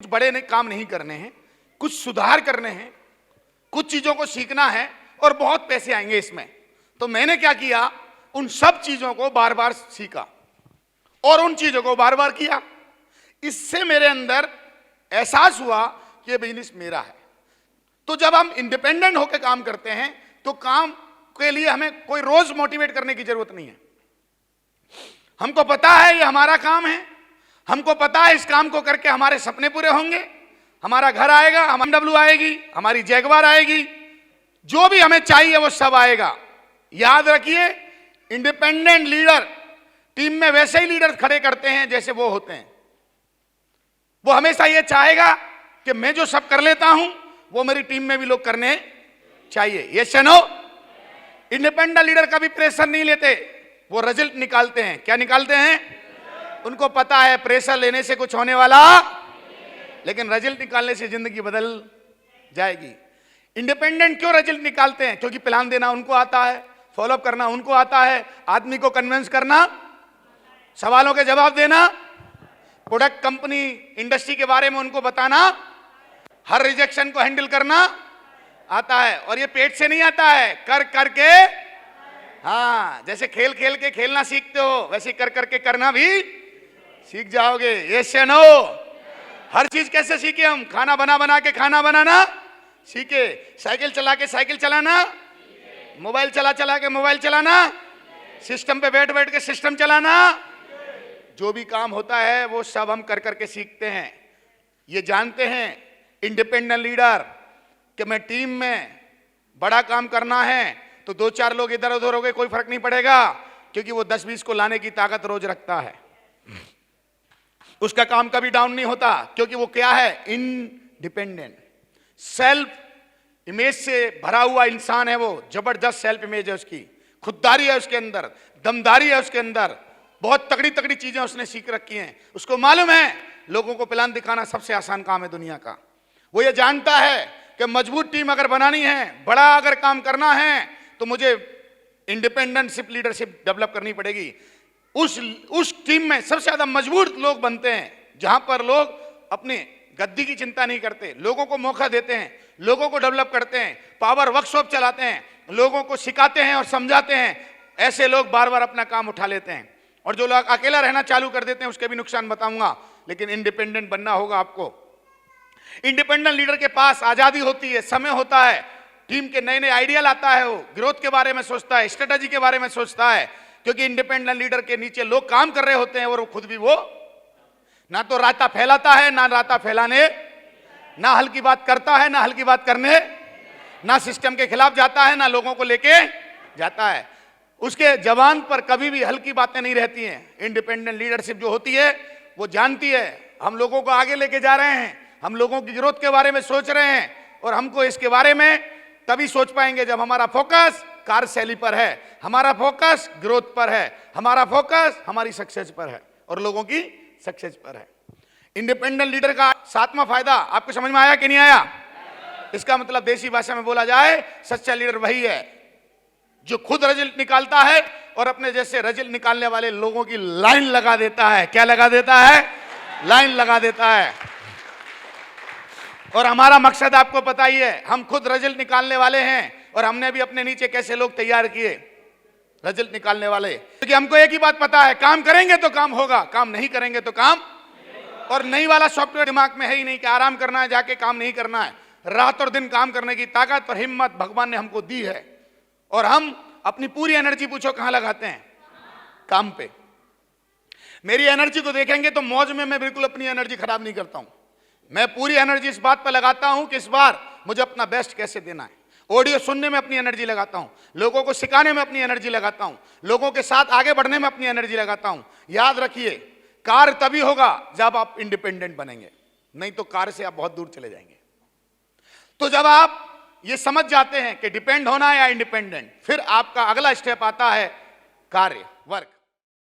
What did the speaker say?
कुछ बड़े काम नहीं करने हैं, कुछ सुधार करने हैं, कुछ चीजों को सीखना है और बहुत पैसे आएंगे इसमें। तो मैंने क्या किया, उन सब चीजों को बार बार सीखा और उन चीजों को बार बार किया। इससे मेरे अंदर एहसास हुआ कि ये बिजनेस मेरा है। तो जब हम इंडिपेंडेंट होकर काम करते हैं तो काम के लिए हमें कोई रोज मोटिवेट करने की जरूरत नहीं है। हमको पता है ये हमारा काम है, हमको पता है इस काम को करके हमारे सपने पूरे होंगे, हमारा घर आएगा, हम डब्ल्यू आएगी, हमारी जैगवार आएगी, जो भी हमें चाहिए वो सब आएगा। याद रखिए, इंडिपेंडेंट लीडर टीम में वैसे ही लीडर खड़े करते हैं जैसे वो होते हैं। वो हमेशा ये चाहेगा कि मैं जो सब कर लेता हूं वो मेरी टीम में भी लोग करने चाहिए। ये शनो इंडिपेंडेंट लीडर का भी प्रेशर नहीं लेते, वो रिजल्ट निकालते हैं। क्या निकालते हैं? उनको पता है प्रेशर लेने से कुछ होने वाला, लेकिन रिजल्ट निकालने से जिंदगी बदल जाएगी। इंडिपेंडेंट क्यों रिजल्ट निकालते हैं? क्योंकि प्लान देना उनको आता है, फॉलोअप करना उनको आता है, आदमी को कन्विंस करना, सवालों के जवाब देना, प्रोडक्ट कंपनी इंडस्ट्री के बारे में उनको बताना, हर रिजेक्शन को हैंडल करना आता है। और ये पेट से नहीं आता है, कर करके। हाँ, जैसे खेल खेल के खेलना सीखते हो वैसे कर करके करना भी सीख जाओगे। ये से नो, हर चीज कैसे सीखे हम? खाना बना बना के खाना बनाना सीखे, साइकिल चला के साइकिल चलाना, मोबाइल चला चला के मोबाइल चलाना, सिस्टम पे बैठ बैठ के सिस्टम चलाना। जो भी काम होता है वो सब हम कर करके सीखते हैं। ये जानते हैं इंडिपेंडेंट लीडर कि मैं टीम में बड़ा काम करना है तो दो चार लोग इधर उधर हो गए कोई फर्क नहीं पड़ेगा, क्योंकि वो 10-20 को लाने की ताकत रोज रखता है। उसका काम कभी डाउन नहीं होता, क्योंकि वो क्या है? इंडिपेंडेंट, सेल्फ इमेज से भरा हुआ इंसान है। वो जबरदस्त सेल्फ इमेज है उसकी, खुददारी है उसके अंदर, दमदारी है उसके अंदर, बहुत तगड़ी तगड़ी चीजें उसने सीख रखी हैं। उसको मालूम है लोगों को प्लान दिखाना सबसे आसान काम है दुनिया का। वो ये जानता है कि मजबूत टीम अगर बनानी है, बड़ा अगर काम करना है, तो मुझे इंडिपेंडेंट लीडरशिप डेवलप करनी पड़ेगी। उस टीम में सबसे ज्यादा मजबूत लोग बनते हैं जहां पर लोग अपने गद्दी की चिंता नहीं करते, लोगों को मौका देते हैं, लोगों को डेवलप करते हैं, पावर वर्कशॉप चलाते हैं, लोगों को सिखाते हैं और समझाते हैं। ऐसे लोग बार बार अपना काम उठा लेते हैं। और जो लोग अकेला रहना चालू कर देते हैं उसके भी नुकसान बताऊंगा, लेकिन इंडिपेंडेंट बनना होगा आपको। इंडिपेंडेंट लीडर के पास आजादी होती है, समय होता है, टीम के नए नए आइडिया लाता है, वो ग्रोथ के बारे में सोचता है, स्ट्रेटजी के बारे में सोचता है, क्योंकि इंडिपेंडेंट लीडर के नीचे लोग काम कर रहे होते हैं और वो खुद भी वो ना तो राता फैलाता है, ना राता फैलाने, ना हल्की बात करता है, ना हल्की बात करने, ना सिस्टम के खिलाफ जाता है, ना लोगों को लेके जाता है। उसके जबान पर कभी भी हल्की बातें नहीं रहती हैं। इंडिपेंडेंट लीडरशिप जो होती है वो जानती है हम लोगों को आगे लेके जा रहे हैं, हम लोगों की ग्रोथ के बारे में सोच रहे हैं, और हमको इसके बारे में तभी सोच पाएंगे जब हमारा फोकस कार्यशैली पर है, हमारा फोकस ग्रोथ पर है, हमारा फोकस हमारी सक्सेस पर है और लोगों की सक्सेस पर है। इंडिपेंडेंट लीडर का 7वां फायदा आपको समझ में आया कि नहीं आया? इसका मतलब देसी भाषा में बोला जाए, सच्चा लीडर वही है जो खुद रिजल्ट निकालता है और अपने जैसे रिजल्ट निकालने वाले लोगों की लाइन लगा देता है। क्या लगा देता है? लाइन लगा देता है। और हमारा मकसद आपको पता ही है, हम खुद रिजल्ट निकालने वाले हैं और हमने भी अपने नीचे कैसे लोग तैयार किए रिजल्ट निकालने वाले, क्योंकि हमको एक ही बात पता है, काम करेंगे तो काम होगा, काम नहीं करेंगे तो काम। और नई वाला सॉफ्टवेयर दिमाग में है ही नहीं कि आराम करना है, जाके काम नहीं करना है। रात और दिन काम करने की ताकत और हिम्मत भगवान ने हमको दी है, और हम अपनी पूरी एनर्जी पूछो कहां लगाते हैं? काम पे। मेरी एनर्जी को देखेंगे तो मौज में मैं बिल्कुल अपनी एनर्जी खराब नहीं करता हूं। मैं पूरी एनर्जी इस बात पर लगाता हूं कि इस बार मुझे अपना बेस्ट कैसे देना है। ऑडियो सुनने में अपनी एनर्जी लगाता हूं, लोगों को सिखाने में अपनी एनर्जी लगाता हूं, लोगों के साथ आगे बढ़ने में अपनी एनर्जी लगाता हूं। याद रखिए, कार्य तभी होगा जब आप इंडिपेंडेंट बनेंगे, नहीं तो कार्य से आप बहुत दूर चले जाएंगे। तो जब आप ये समझ जाते हैं कि डिपेंड होना है या इंडिपेंडेंट, फिर आपका अगला स्टेप आता है कार्य, वर्क।